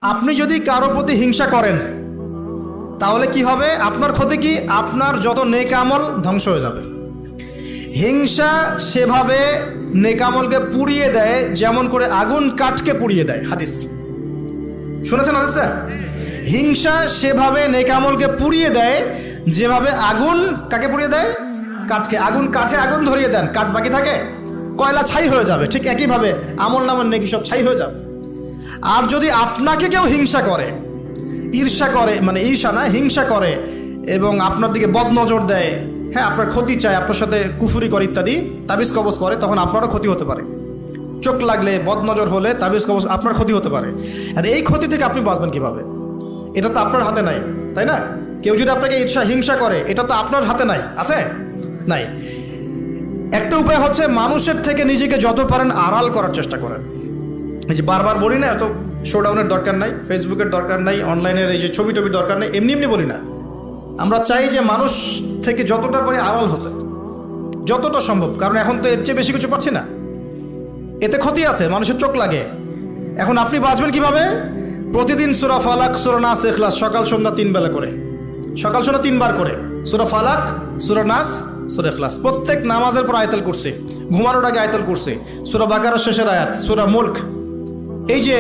আপনি যদি কারো প্রতি হিংসা করেন তাহলে কি হবে? আপনার ক্ষতি কি? আপনার যত নেক আমল ধ্বংস হয়ে যাবে। হিংসা সেভাবে নেক আমলকে পুড়িয়ে দেয় যেমন করে আগুন কাঠকে পুড়িয়ে দেয়। হাদিস শুনেছেন হাদিসটা? হিংসা সেভাবে নেক আমলকে পুড়িয়ে দেয় যেভাবে আগুন কাকে পুড়িয়ে দেয়? কাঠকে। আগুন কাঠে আগুন ধরিয়ে দেন, কাঠ বাকি থাকে, কয়লা ছাই হয়ে যাবে। ঠিক একইভাবে আমল নামের নেকি সব ছাই হয়ে যাবে। আর যদি আপনাকে কেউ হিংসা করে, ঈর্ষা করে, মানে ঈর্ষা না, হিংসা করে এবং আপনার দিকে বদনজর দেয়, হ্যাঁ, আপনার ক্ষতি চায়, আপনার সাথে কুফুরি করে ইত্যাদি, তাবিজ কবজ করে, তখন আপনারও ক্ষতি হতে পারে। চোখ লাগলে, বদনজর হলে, তাবিজ কবজ, আপনার ক্ষতি হতে পারে। আর এই ক্ষতি থেকে আপনি বাঁচবেন কিভাবে? এটা তো আপনার হাতে নাই, তাই না? কেউ যদি আপনাকে ঈর্ষা হিংসা করে, এটা তো আপনার হাতে নাই, আছে? নাই। একটা উপায় হচ্ছে মানুষের থেকে নিজেকে যত পারেন আড়াল করার চেষ্টা করেন। এই যে বারবার বলি না, এত শোডাউনের দরকার নাই, ফেসবুকের দরকার নাই, অনলাইনের এই যে ছবি টবি দরকার নেই, এমনি এমনি বলি না। আমরা চাই যে মানুষ থেকে যতটা পারি আড়াল হতে, যতটা সম্ভব। কারণ এখন তো এর চেয়ে বেশি কিছু পাচ্ছি না, এতে ক্ষতি আছে, মানুষের চোখ লাগে। এখন আপনি বাঁচবেন কিভাবে? প্রতিদিন সূরা ফালাক, সূরা নাস, ইখলাস সকাল সন্ধ্যা 3 বেলা করে, সকাল সন্ধ্যা 3 বার করে সূরা ফালাক, সূরা নাস, সূরা ইখলাস। প্রত্যেক নামাজের পর আয়াতুল কুরসি, ঘুমানোর আগে আয়াতুল কুরসি, সূরা বাকারার শেষের আয়াত, সূরা মুলক। এই যে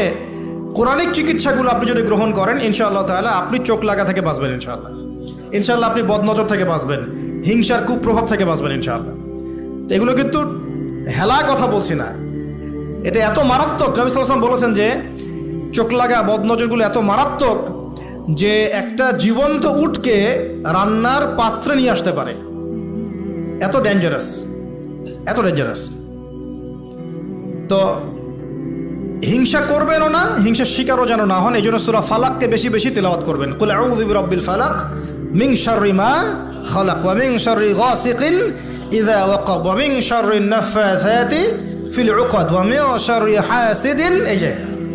কোরআনিক চিকিৎসাগুলো আপনি যদি গ্রহণ করেন, ইনশাআল্লাহ তাআলা আপনি চোখ লাগা থেকে বাঁচবেন। ইনশাআল্লাহ ইনশাআল্লাহ আপনি বদনজর থেকে বাঁচবেন, হিংসার কুপ্রভাব থেকে বাঁচবেন ইনশাআল্লাহ। এগুলো কিন্তু হেলা কথা বলছি না, এটা এত মারাত্মক। নবী সাল্লাল্লাহু আলাইহি ওয়াসাল্লাম বলেছেন যে চোখ লাগা বদনজরগুলো এত মারাত্মক যে একটা জীবন্ত উটকে রান্নার পাত্রে নিয়ে আসতে পারে। এত ডেঞ্জারাস, এত ডেঞ্জারাস। তো হিংসা করবেনও না, হিংসার শিকারও যেন না হন। এই জন্য সূরা ফালাককে বেশি বেশি তিলাওয়াত করবেন। কুল আউযু বিরাব্বিল ফালাক মিন শাররি মা খালাক ওয়া মিন শাররি গাসিকিন ইযা ওয়াকাব ওয়া মিন শাররিন নাফাসাতি ফিল উকাদ ওয়া মিন শাররি হাসিদিন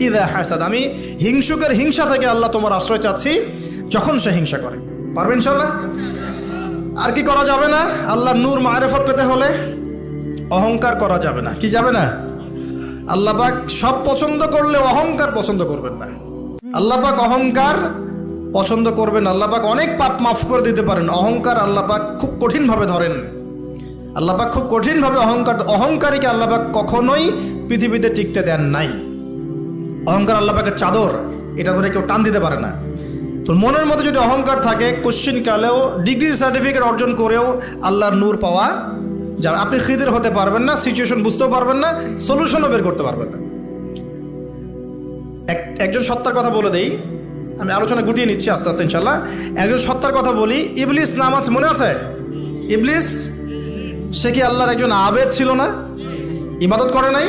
ইযা হাসাদ। আমি হিংসুকের হিংসা থেকে আল্লাহ তোমার আশ্রয় চাচ্ছি যখন সে হিংসা করে। পারবেন ইনশাআল্লাহ? আর কি করা যাবে না? আল্লাহর নূর মারিফত পেতে হলে অহংকার করা যাবে না। কি যাবে না? আল্লাহ পাক সব পছন্দ করলে অহংকার পছন্দ করবেন না। আল্লাহ পাক অহংকার পছন্দ করবেন। আল্লাহ পাক অনেক পাপ মাফ করে দিতে পারেন। অহংকার আল্লাহ পাক খুব কঠিনভাবে ধরেন। আল্লাহ পাক খুব কঠিনভাবে অহংকারীকে আল্লাহ পাক কখনোই পৃথিবীতে টিকতে দেন নাই। অহংকার আল্লাহ পাকের চাদর, এটা ধরে কেউ টান দিতে পারে না। তো মনের মধ্যে যদি অহংকার থাকে, কোশ্চিন কালেও, ডিগ্রি সার্টিফিকেট অর্জন করেও আল্লাহর নূর পাওয়া যাবে। আপনি খিদির হতে পারবেন না, সিচুয়েশন বুঝতেও পারবেন না, সলিউশনও বের করতে পারবেন না। একজন সত্তার কথা বলে দেই, আমি আলোচনা গুটিয়ে নিচ্ছি আস্তে আস্তে ইনশাল্লাহ। একজন সত্তার কথা বলি, ইবলিস নাম আছে, মনে আছে? ইবলিস, সে কি আল্লাহর একজন আবেদ ছিল না? ইবাদত করে নাই?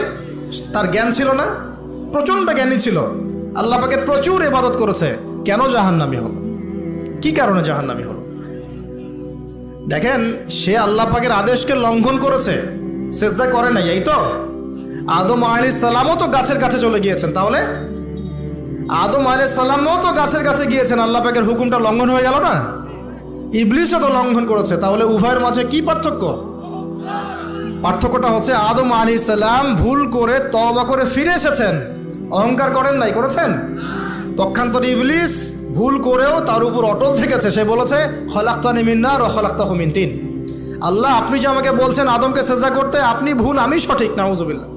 তার জ্ঞান ছিল না? প্রচণ্ড জ্ঞানী ছিল, আল্লাহ পাকের প্রচুর ইবাদত করেছে। কেন জাহান্নামী হলো? কি কারণে জাহান্নামী হলো? দেখেন, সে আল্লাহ পাকের আদেশকে লঙ্ঘন করেছে, সেজদা করে নাই, এই তো। আদম আলাইহিস সালামও তো গাছের কাছে চলে গিয়েছেন, তাহলে আদম আলাইহিস সালামও তো গাছের কাছে গিয়েছেন, আল্লাহ পাকের হুকুমটা লঙ্ঘন হয়ে গেল না? ইবলিসও তো লঙ্ঘন করেছে, তাহলে উভয়ের মাঝে কি পার্থক্য? পার্থক্যটা হচ্ছে আদম আলাইহিস সালাম ভুল করে তওবা করে ফিরে এসেছেন, অহংকার করেন নাই, করেছেন? পক্ষান্তরে ইবলিস ভুল করেও তার উপর অটল থেকেছে। সে বলেছে খলাকতানি মিন নার ওয়া খলাকতাহু মিন তিন। আল্লাহ, আপনি যে আমাকে বলছেন আদমকে সিজদা করতে, আপনি ভুল, আমি সঠিক। নাউজুবিল্লাহ।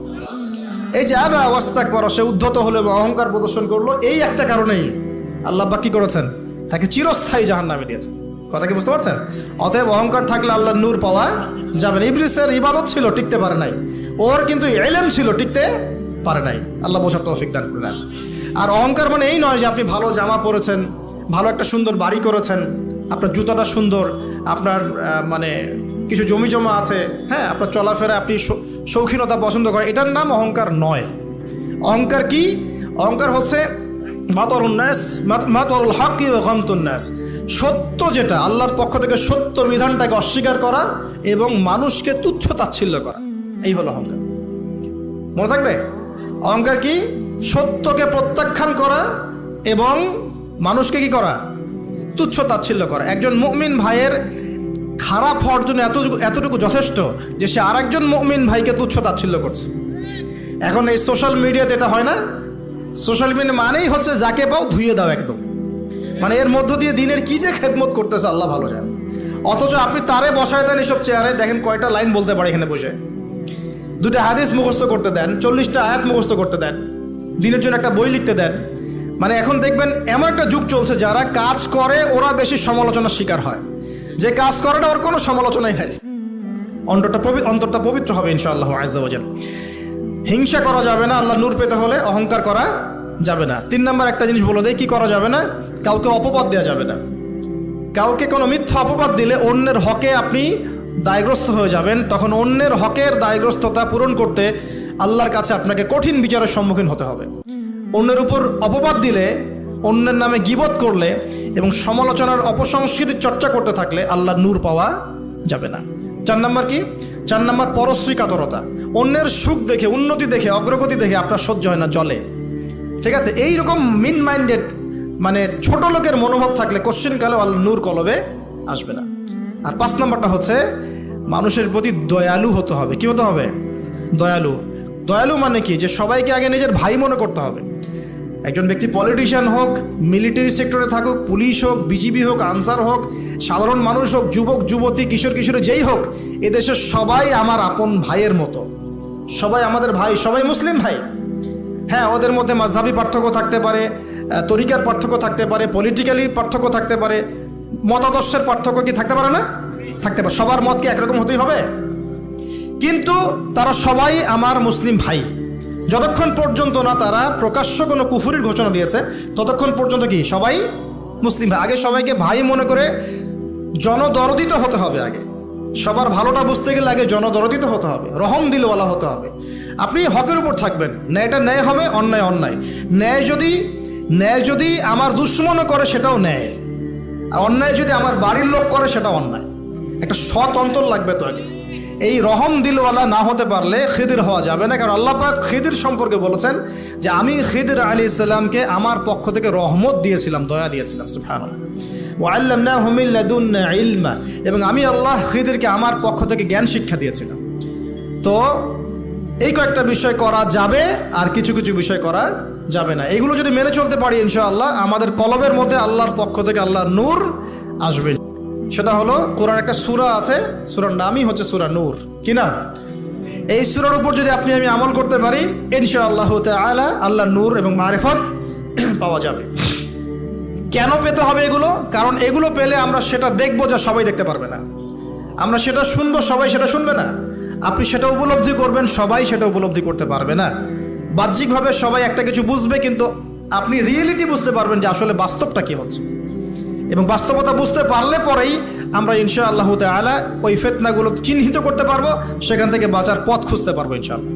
এই যে আবা ওয়াস্তাকবার, সে উদ্ধত হলো, অহংকার প্রদর্শন করলো, এই একটা কারণেই আল্লাহ পাক কি করেছেন? তাকে চিরস্থায়ী জাহান্নামে দিয়েছেন। কথা কি বুঝতে পারছেন? অতএব অহংকার থাকলে আল্লাহর নূর পাওয়া যাবে না। ইবলিসের ইবাদত ছিল, টিকতে পারে নাই। ওর কিন্তু ইলম ছিল, টিকতে পারে নাই। আল্লাহ বোঝার তৌফিক দান করেন। আর অহংকার মানে এই নয় যে আপনি ভালো জামা পরেছেন, ভালো একটা সুন্দর বাড়ি করেছেন, আপনার জুতাটা সুন্দর, আপনার মানে কিছু জমি জমা আছে, হ্যাঁ, আপনার চলাফেরা, আপনি শৌখিনতা পছন্দ করেন, এটার নাম অহংকার নয়। অহংকার কি? অহংকার হচ্ছে মাতারুল হক ওয়া গামতুন নাস, সত্য যেটা আল্লাহর পক্ষ থেকে, সত্য বিধানটাকে অস্বীকার করা এবং মানুষকে তুচ্ছ তাচ্ছিল্য করা, এই হলো অহংকার। মনে থাকবে? অহংকার কি? সত্যকে প্রত্যাখ্যান করা এবং মানুষকে কি করা? তুচ্ছ তাচ্ছিল্য করা। একজন মুমিন ভাইয়ের খারাপ হওয়ার জন্য এতটুকু যথেষ্ট যে সে আরেকজন মুমিন ভাইকে তুচ্ছ তাচ্ছিল্য করছে। এখন এই সোশ্যাল মিডিয়াতে এটা হয় না? সোশ্যাল মিডিয়া মানেই হচ্ছে যাকে পাও ধুয়ে দাও একদম, মানে এর মধ্য দিয়ে দিনের কি যে খেদমত করতেছে আল্লাহ ভালো জানে। অথচ আপনি তারে বসায় দেন এসব চেয়ারে, দেখেন কয়টা লাইন বলতে পারে এখানে বসে, দুটা হাদিস মুখস্থ করতে দেন, 40টা আয়াত মুখস্থ করতে দেন, দিনের জন্য একটা বই লিখতে দেন। মানে এখন দেখবেন এমন একটা যুগ চলছে, যারা কাজ করে ওরা বেশি সমালোচনার শিকার হয়, যে কাজ করে না ওর কোনো সমালোচনাই নাই। অন্তরটা পবিত্র হবে ইনশাআল্লাহ আজ্জা ওয়া জাল্লা। হিংসা করা যাবে না, আল্লাহ নূর পেতে হলে অহংকার করা যাবে না। 3 নম্বর একটা জিনিস বলে দেয়, কি করা যাবে না? কাউকে অপবাদ দেওয়া যাবে না। কাউকে কোনো মিথ্যা অপবাদ দিলে অন্যের হকে আপনি দায়গ্রস্ত হয়ে যাবেন, তখন অন্যের হকের দায়গ্রস্ততা পূরণ করতে আল্লাহর কাছে আপনাকে কঠিন বিচারের সম্মুখীন হতে হবে। অন্যের উপর অপবাদ দিলে, অন্যের নামে গীবত করলে এবং সমালোচনার অপসংস্কৃতির চর্চা করতে থাকলে আল্লাহর নূর পাওয়া যাবে না। 4 নম্বর কি? 4 নম্বর পরশ্রী কাতরতা। অন্যের সুখ দেখে, উন্নতি দেখে, অগ্রগতি দেখে আপনার সহ্য হয় না, জলে। ঠিক আছে, এইরকম মিন মাইন্ডেড মানে ছোট লোকের মনোভাব থাকলে কোশ্চিনকালে আল্লাহ নূর কলবে আসবে না। আর 5 নম্বরটা হচ্ছে মানুষের প্রতি দয়ালু হতে হবে। কি হতে হবে? দয়ালু। দয়ালু মানে কি? যে সবাইকে আগে নিজের ভাই মনে করতে হবে। একজন ব্যক্তি পলিটিশিয়ান হোক, মিলিটারি সেক্টরে থাকুক, পুলিশ হোক, বিজিবি হোক, আনসার হোক, সাধারণ মানুষ হোক, যুবক যুবতী, কিশোর কিশোরী যেই হোক, এদেশের সবাই আমার আপন ভাইয়ের মতো, সবাই আমাদের ভাই, সবাই মুসলিম ভাই। হ্যাঁ, ওদের মধ্যে মাযহাবী পার্থক্য থাকতে পারে, তরিকার পার্থক্য থাকতে পারে, পলিটিক্যালি পার্থক্য থাকতে পারে, মতাদর্শের পার্থক্য কি থাকতে পারে না? থাকতে পারে। সবার মত কি একরকম হতেই হবে? কিন্তু তারা সবাই আমার মুসলিম ভাই। যতক্ষণ পর্যন্ত না তারা প্রকাশ্য কোনো কুফরির ঘোষণা দিয়েছে, ততক্ষণ পর্যন্ত কি সবাই মুসলিম ভাই। আগে সবাইকে ভাই মনে করে জনদরদিত হতে হবে। আগে সবার ভালোটা বুঝতে গেলে আগে জনদরদিত হতে হবে, রহম দিলওয়ালা হতে হবে। আপনি হকের উপর থাকবেন, ন্যায়টা ন্যায় হবে, অন্যায় অন্যায়। ন্যায় যদি আমার দুশ্মনও করে সেটাও ন্যায়, আর অন্যায় যদি আমার বাড়ির লোক করে সেটা অন্যায়। একটা সৎ অন্তর লাগবে তো আগে। এই রহম দিলওয়ালা না হতে পারলে খিদির হওয়া যাবে না। কারণ আল্লাহ পাক খিদির সম্পর্কে বলেছেন যে আমি খিদির আলাইহিস সালামকে আমার পক্ষ থেকে রহমত দিয়েছিলাম, দয়া দিয়েছিলাম। সুবহানাল্লাহ। ওয়া আল্লামনাহু মিন লাদুন্না ইলমা, এবং আমি আল্লাহ খিদিরকে আমার পক্ষ থেকে জ্ঞান শিক্ষা দিয়েছিলাম। তো এই কয়েকটা বিষয় করা যাবে, আর কিছু কিছু বিষয় করা যাবে না। এগুলো যদি মেনে চলতে পারি ইনশাআল্লাহ আমাদের কলবের মধ্যে আল্লাহর পক্ষ থেকে আল্লাহর নূর আসবে। সেটা হলো, কোরআন একটা সূরা আছে, সূরার নামই হচ্ছে সূরা নূর। কি নাম? এই সূরার উপর যদি আপনি আমি আমল করতে পারি ইনশাআল্লাহ তাআলা আল্লাহর নূর এবং মারিফত পাওয়া যাবে। কেন পেতে হবে এগুলো? কারণ এগুলো পেলে আমরা সেটা দেখবো যা সবাই দেখতে পারবে না, আমরা সেটা শুনবো সবাই সেটা শুনবে না, আপনি সেটা উপলব্ধি করবেন সবাই সেটা উপলব্ধি করতে পারবে না। বাহ্যিকভাবে সবাই একটা কিছু বুঝবে, কিন্তু আপনি রিয়েলিটি বুঝতে পারবেন যে আসলে বাস্তবটা কি হচ্ছে। এবং বাস্তবতা বুঝতে পারলে পরেই আমরা ইনশাআল্লাহ তাআলা ওই ফিতনাগুলো চিহ্নিত করতে পারবো, সেখান থেকে বাঁচার পথ খুঁজতে পারবো ইনশাআল্লাহ।